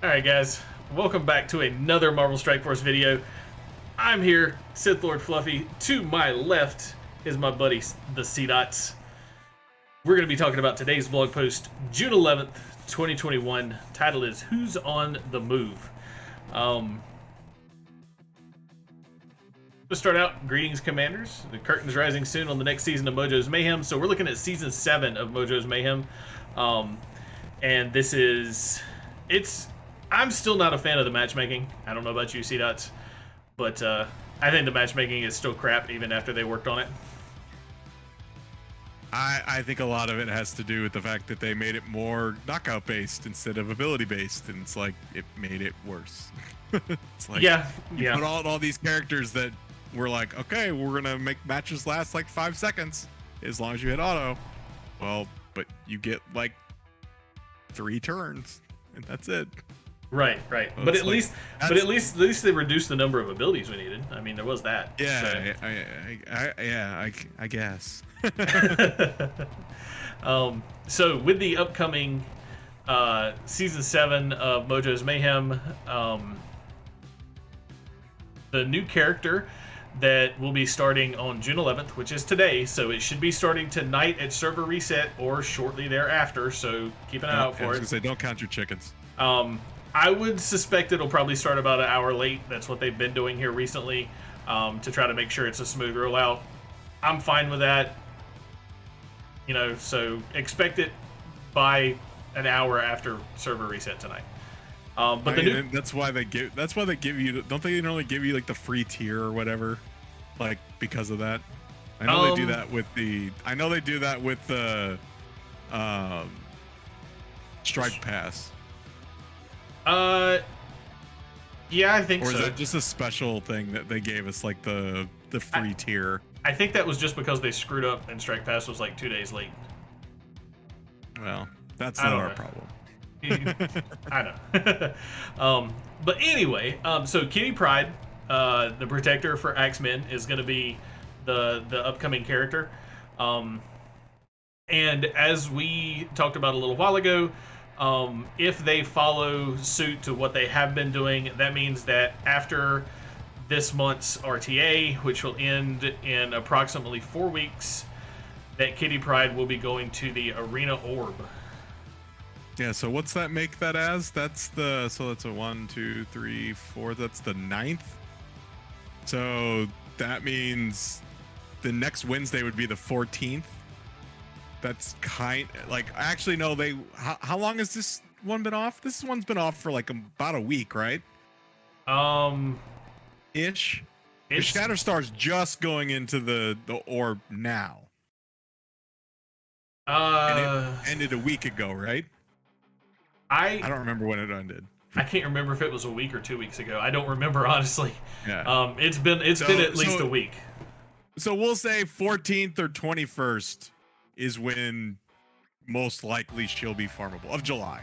Alright guys, welcome back to another Marvel Strike Force video. I'm here, Sith Lord Fluffy. To my left is my buddy, the CDotts. We're going to be talking about today's blog post, June 11th, 2021. Title is, Who's on the Move? To start out, greetings Commanders. The curtain's rising soon on the next season of Mojo's Mayhem, so we're looking at Season 7 of Mojo's Mayhem. And this is... I'm still not a fan of the matchmaking. I don't know about you, CDotts, but I think the matchmaking is still crap even after they worked on it. I think a lot of it has to do with the fact that they made it more knockout based instead of ability based, and it's like it made it worse. It's like you put all these characters that were like, okay, we're gonna make matches last like 5 seconds as long as you hit auto. Well, but you get like 3 turns, and that's it. Right. Well, but at least they reduced the number of abilities we needed. I mean, there was that. Yeah, so. I guess. So with the upcoming Season 7 of Mojo's Mayhem, the new character that will be starting on June 11th, which is today, so it should be starting tonight at server reset or shortly thereafter, so keep an eye out for it. I was gonna say, don't count your chickens. I would suspect it'll probably start about an hour late. That's what they've been doing here recently, to try to make sure it's a smooth rollout. I'm fine with that. You know, so expect it by an hour after server reset tonight. But that's why they give you, don't they normally give you like the free tier or whatever, like because of that? I know they do that with the Strike Pass. Yeah, I think so. Or is that just a special thing that they gave us, like the free tier? I think that was just because they screwed up and Strike Pass was like 2 days late. Well, that's not our problem. I know. But anyway, so Kitty Pryde, the protector for Axemen, is going to be the upcoming character. And as we talked about a little while ago, if they follow suit to what they have been doing, that means that after this month's RTA, which will end in approximately 4 weeks, that Kitty Pryde will be going to the Arena Orb. Yeah, so what's that make that as? That's a 1, 2, 3, 4. That's the 9th. So that means the next Wednesday would be the 14th. That's actually no. How long has this one been off? This one's been off for like about a week, right? Ish. Shatterstar's just going into the orb now. And it ended a week ago, right? I don't remember when it ended. I can't remember if it was a week or 2 weeks ago. I don't remember, honestly. Yeah. It's been at least a week. So we'll say 14th or 21st is when most likely she'll be farmable of July.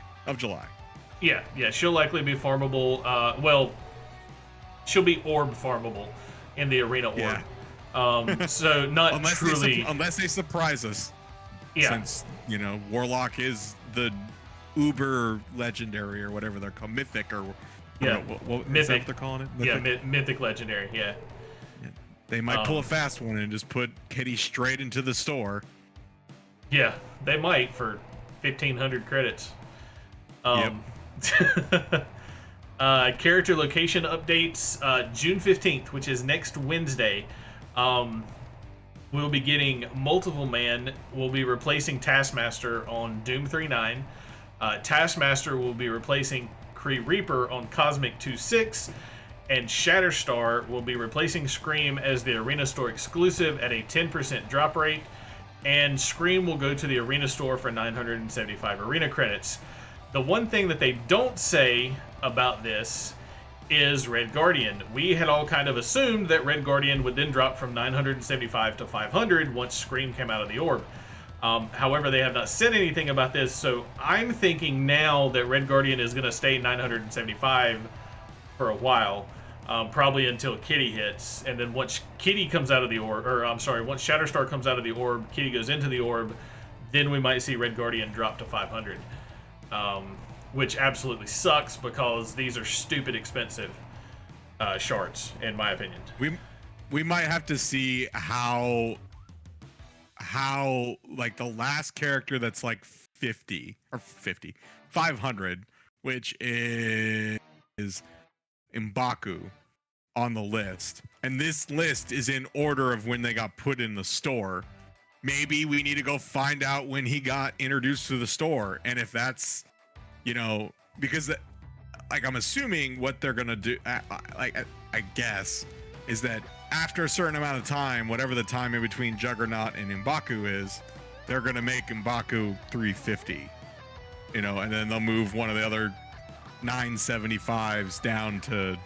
Yeah, she'll likely be farmable. Well, she'll be orb farmable in the Arena Orb. Yeah. So not unless they surprise us. Yeah. Since, Warlock is the uber legendary or whatever they're called, mythic or what mythic. Is that what they're calling it? Mythic? Yeah, mythic legendary. Yeah. They might pull a fast one and just put Kitty straight into the store. Yeah, they might for 1,500 credits. Yep. Character location updates, June 15th, which is next Wednesday. We'll be getting Multiple Man. We'll be replacing Taskmaster on Doom 3.9. Taskmaster will be replacing Cree Reaper on Cosmic 2.6. And Shatterstar will be replacing Scream as the Arena Store exclusive at a 10% drop rate. And Scream will go to the Arena Store for 975 Arena credits. The one thing that they don't say about this is Red Guardian. We had all kind of assumed that Red Guardian would then drop from 975 to 500 once Scream came out of the orb. However, they have not said anything about this, so I'm thinking now that Red Guardian is going to stay 975 for a while. Probably until Kitty hits, and then once Kitty comes out of the orb, once Shatterstar comes out of the orb, Kitty goes into the orb, then we might see Red Guardian drop to 500. which absolutely sucks because these are stupid expensive shards, in my opinion. We might have to see how like the last character that's like 500, which is M'Baku on the list, and this list is in order of when they got put in the store. Maybe we need to go find out when he got introduced to the store, and if that's, because like I'm assuming what they're gonna do, I guess, is that after a certain amount of time, whatever the time in between Juggernaut and M'Baku is, they're gonna make M'Baku 350, and then they'll move one of the other 975s down to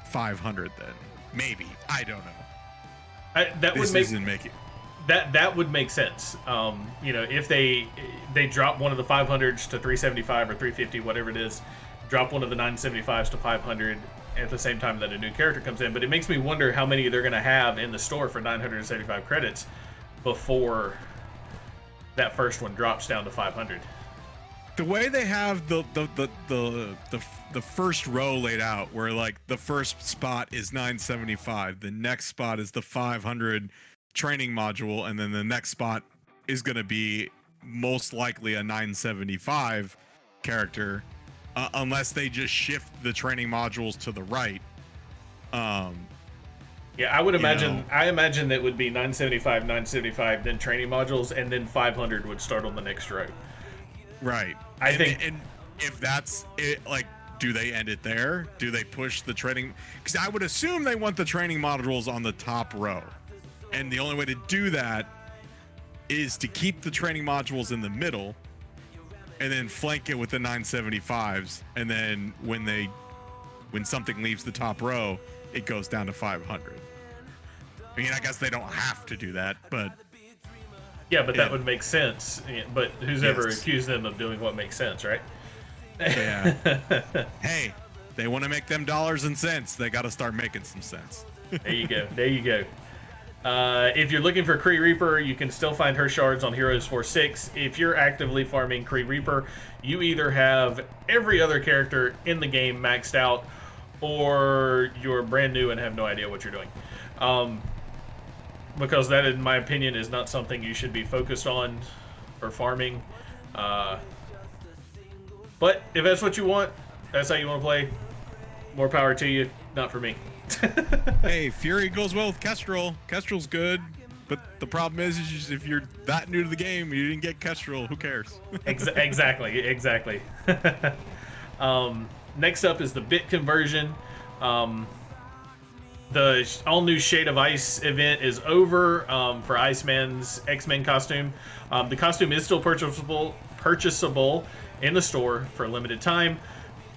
500. Then maybe, I don't know. That would make sense. If they drop one of the 500s to 375 or 350, whatever it is, drop one of the 975s to 500 at the same time that a new character comes in. But it makes me wonder how many they're going to have in the store for 975 credits before that first one drops down to 500. The way they have the first row laid out, where like the first spot is 975, the next spot is the 500 training module, and then the next spot is going to be most likely a 975 character, unless they just shift the training modules to the right. Yeah, I would imagine. I imagine that would be 975, then training modules, and then 500 would start on the next row. Right. I think, and if that's it, like, do they end it there? Do they push the training? Because I would assume they want the training modules on the top row, and the only way to do that is to keep the training modules in the middle, and then flank it with the 975s, and then when something leaves the top row, it goes down to 500. I mean, I guess they don't have to do that, but. Yeah, but that would make sense. But who's ever accused them of doing what makes sense, right? Yeah. Hey, they want to make them dollars and cents. They got to start making some sense. There you go. If you're looking for Cree Reaper, you can still find her shards on Heroes 4.6. If you're actively farming Cree Reaper, you either have every other character in the game maxed out, or you're brand new and have no idea what you're doing. Because that, in my opinion, is not something you should be focused on for farming. But if that's what you want, that's how you want to play, more power to you. Not for me. Hey, Fury goes well with Kestrel. Kestrel's good, but the problem is just if you're that new to the game, you didn't get Kestrel, who cares? Exactly. Next up is the bit conversion. The all-new Shade of Ice event is over for Iceman's X-Men costume. The costume is still purchasable in the store for a limited time.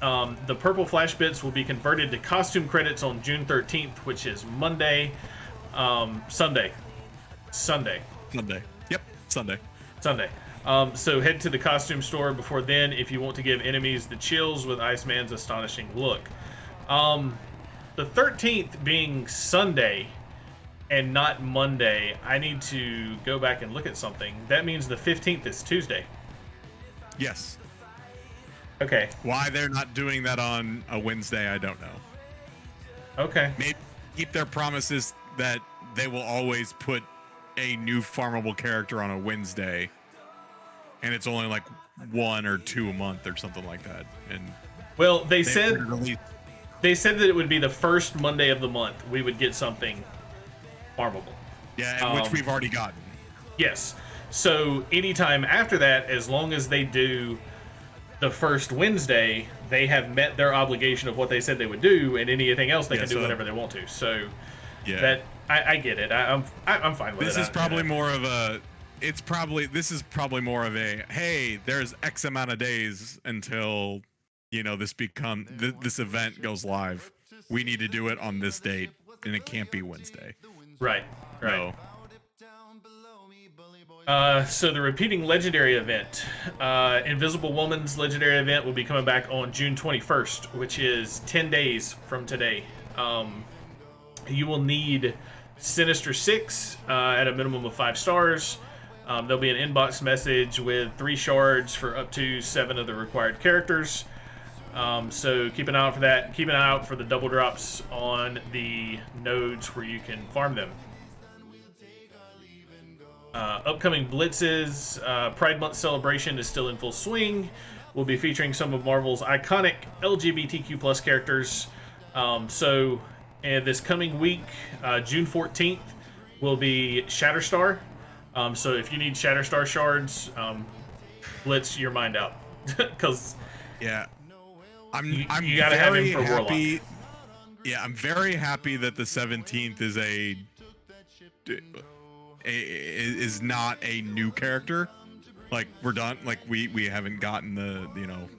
The purple flash bits will be converted to costume credits on June 13th, which is Sunday. Yep, Sunday. So head to the costume store before then if you want to give enemies the chills with Iceman's astonishing look. The 13th being Sunday and not Monday, I need to go back and look at something. That means the 15th is Tuesday. Yes. Okay. Why they're not doing that on a Wednesday, I don't know. Okay. Maybe keep their promises that they will always put a new farmable character on a Wednesday, and it's only like 1 or 2 a month or something like that. And well, they said that it would be the first Monday of the month we would get something farmable. Yeah, which we've already gotten. Yes. So anytime after that, as long as they do the first Wednesday, they have met their obligation of what they said they would do, and anything else they can do whenever they want to. So that I get it. I'm fine with it. This is probably more of a. This is probably more of a. Hey, there's X amount of days until this event goes live. We need to do it on this date, and it can't be Wednesday. Right. So the repeating legendary event, Invisible Woman's legendary event, will be coming back on June 21st, which is 10 days from today. You will need Sinister 6 at a minimum of 5 stars. There'll be an inbox message with 3 shards for up to 7 of the required characters. So keep an eye out for that. Keep an eye out for the double drops on the nodes where you can farm them. Upcoming Blitzes, Pride Month celebration is still in full swing. We'll be featuring some of Marvel's iconic LGBTQ plus characters. So this coming week, June 14th, will be Shatterstar. So if you need Shatterstar shards, blitz your mind out. Because yeah, you gotta have him for Warlock. Yeah, I'm very happy that the 17th is not a new character. Like, we're done. Like, we haven't gotten the, you know.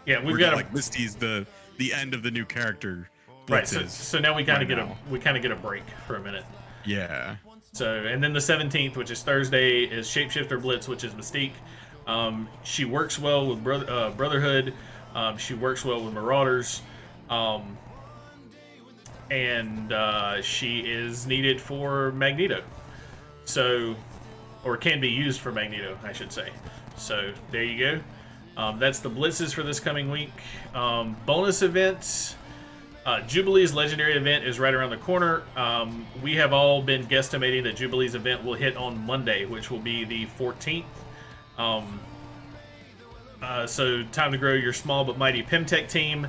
Yeah, we've got like Misty's the end of the new character. Right. So now we kind of get a break for a minute. Yeah. So, and then the 17th, which is Thursday, is Shapeshifter Blitz, which is Mystique. She works well with Brotherhood. She works well with Marauders. And she is needed for Magneto. So, or can be used for Magneto, I should say. So, there you go. That's the Blitzes for this coming week. Bonus events. Jubilee's legendary event is right around the corner. We have all been guesstimating that Jubilee's event will hit on Monday, which will be the 14th. So time to grow your small but mighty PimTech team.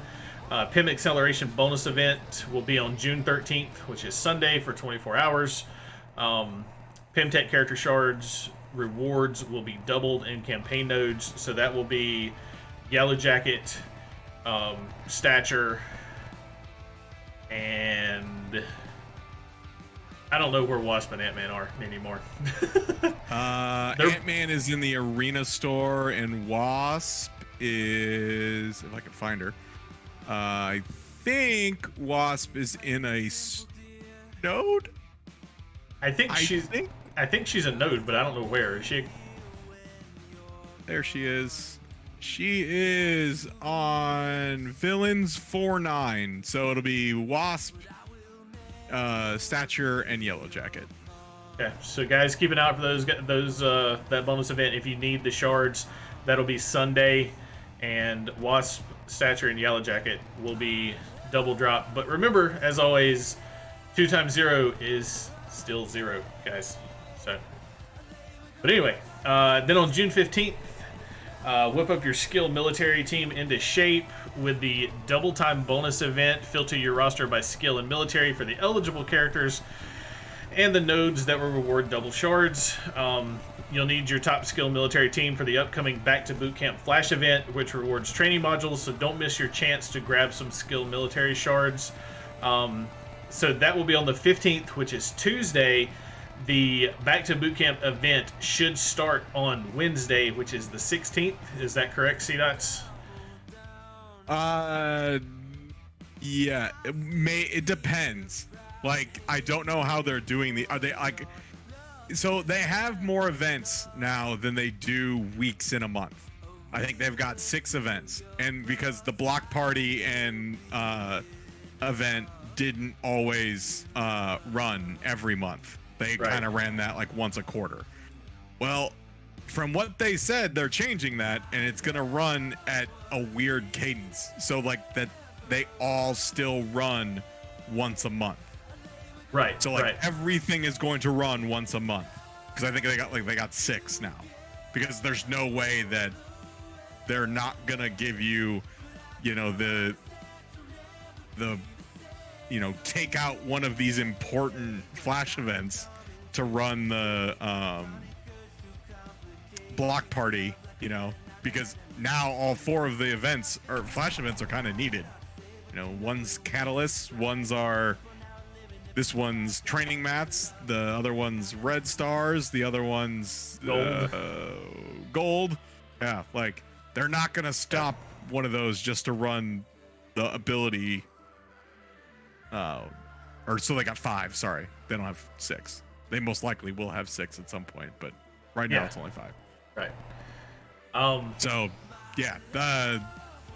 Pim Acceleration bonus event will be on June 13th, which is Sunday, for 24 hours. PimTech character shards rewards will be doubled in campaign nodes, so that will be Yellow Jacket, Stature, and I don't know where Wasp and Ant-Man are anymore. Ant-Man is in the arena store, and Wasp is, if I can find her, I think Wasp is in a node. I think she's a node, but I don't know where. Is she? There she is. She is on Villains 4-9, so it'll be Wasp, Stature, and Yellow Jacket. Okay, so guys, keep an eye out for that bonus event. If you need the shards, that'll be Sunday, and Wasp, Stature, and Yellow Jacket will be double drop. But remember, as always, 2 times 0 is still 0, guys. So, but anyway, then on June 15th. Whip up your skilled military team into shape with the double time bonus event. Filter your roster by skill and military for the eligible characters and the nodes that will reward double shards. You'll need your top skill military team for the upcoming Back to Bootcamp Flash event, which rewards training modules, so don't miss your chance to grab some skill military shards. So that will be on the 15th, which is Tuesday. The Back to Bootcamp event should start on Wednesday, which is the 16th. Is that correct, CDotts? Yeah, it depends. Like, I don't know how they're doing are they like, so they have more events now than they do weeks in a month. I think they've got 6 events, and because the block party and event didn't always run every month. They kind of ran that like once a quarter. Well, from what they said, they're changing that, and it's going to run at a weird cadence. So like that they all still run once a month. Right. So like everything is going to run once a month. Because I think they got 6 now. Because there's no way that they're not going to give you, you know, the you know, take out one of these important Flash events to run the block party, you know, because now all 4 of the events or Flash events are kind of needed. You know, one's catalysts, this one's training mats, the other one's red stars, the other one's gold. Yeah, like they're not gonna stop one of those just to run the ability. Or so they got 5. Sorry, they don't have 6. They most likely will have 6 at some point, but right now it's only 5. Right. So, yeah.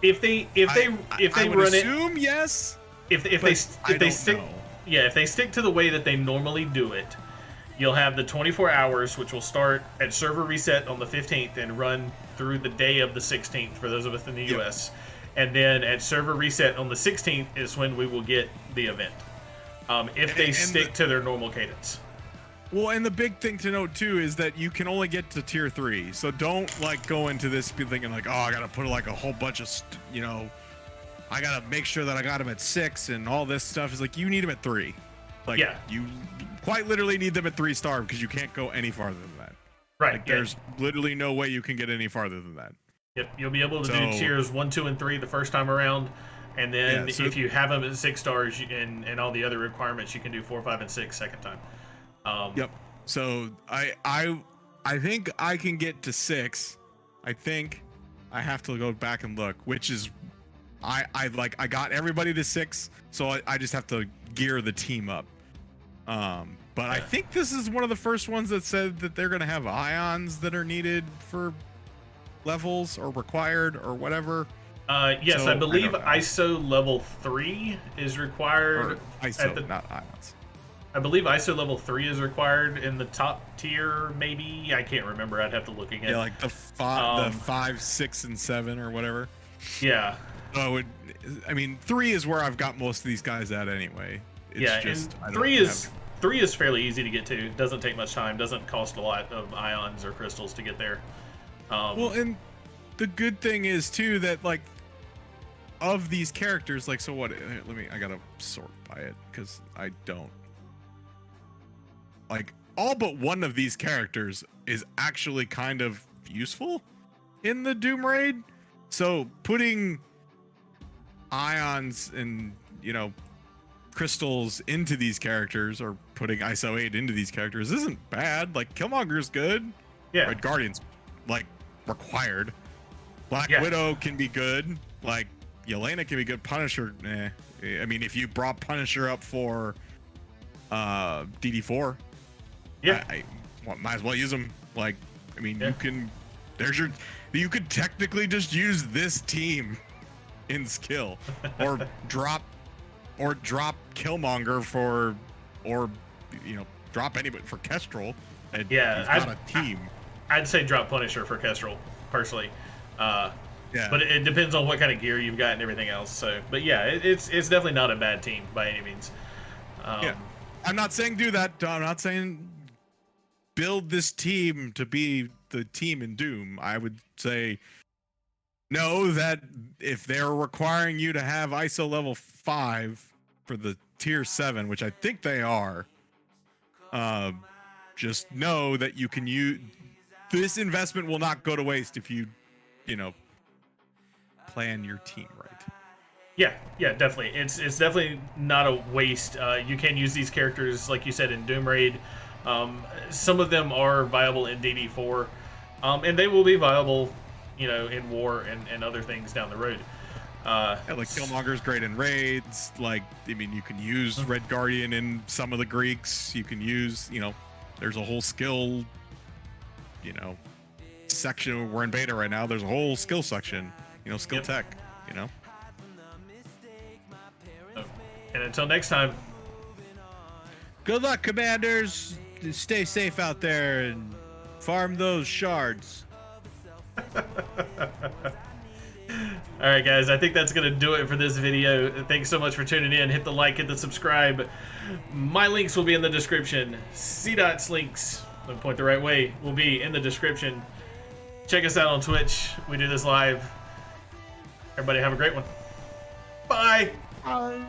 If they run assume yes. If they stick to the way that they normally do it, You'll have the 24 hours, which will start at server reset on the 15th and run through the day of the 16th for those of us in the US. And then at server reset on the 16th is when we will get the event. If they stick to their normal cadence. Well, and the big thing to note too is that you can only get to tier 3. So don't like go into this thinking like, oh, I gotta put like a whole bunch of, I gotta make sure that I got them at 6 and all this stuff. Is like you need them at 3. Like you quite literally need them at 3-star because you can't go any farther than that. Right. Like, there's literally no way you can get any farther than that. Yep. You'll be able to do tiers 1, 2, and 3 the first time around. And then if you have them at 6 stars and all the other requirements, you can do 4, 5, and 6 second time. Yep. So I think I can get to 6. I think I have to go back and look, which is I got everybody to 6, so I just have to gear the team up. But I think this is one of the first ones that said that they're gonna have ions that are needed for levels or required or whatever. Yes, so, I believe ISO level 3 is required. Or ISO, not ions. I believe ISO level 3 is required in the top tier, maybe. I can't remember. I'd have to look again. Yeah, like the 5, 6, and 7 or whatever. Yeah. Oh, I mean, 3 is where I've got most of these guys at anyway. It's just, and 3 is fairly easy to get to. It doesn't take much time. Doesn't cost a lot of ions or crystals to get there. Well, and the good thing is too that like of these characters, like, so what? I gotta sort by it because I don't like all but one of these characters is actually kind of useful in the Doom raid. So putting ions and crystals into these characters or putting ISO 8 into these characters isn't bad. Like Killmonger's good. Yeah. Red Guardian's like required. Black Widow can be good. Like Yelena can be good. Punisher, I mean, if you brought Punisher up for DD4, I might as well use them. Like, I mean, you could technically just use this team in skill, or drop Killmonger or drop anybody for Kestrel. And you've got a team. I'd say drop Punisher for Kestrel personally. But it depends on what kind of gear you've got and everything else. So, but yeah, it's definitely not a bad team by any means. I'm not saying do that. I'm not saying build this team to be the team in Doom. I would say know that if they're requiring you to have ISO level 5 for the tier 7, which I think they are, just know that you can use this investment will not go to waste if you plan your team right. Yeah, definitely. It's definitely not a waste. You can use these characters, like you said, in Doom Raid. Some of them are viable in DD4, and they will be viable, in War and other things down the road. Like Killmonger's great in raids. Like, I mean, you can use Red Guardian in some of the Greeks. You can use, there's a whole skill, section. We're in beta right now. There's a whole skill section, skill tech, And until next time. Good luck, commanders. Stay safe out there and farm those shards. All right, guys, I think that's going to do it for this video. Thanks so much for tuning in. Hit the like, hit the subscribe. My links will be in the description. CDotts links, don't point the right way, will be in the description. Check us out on Twitch. We do this live. Everybody have a great one. Bye. Bye.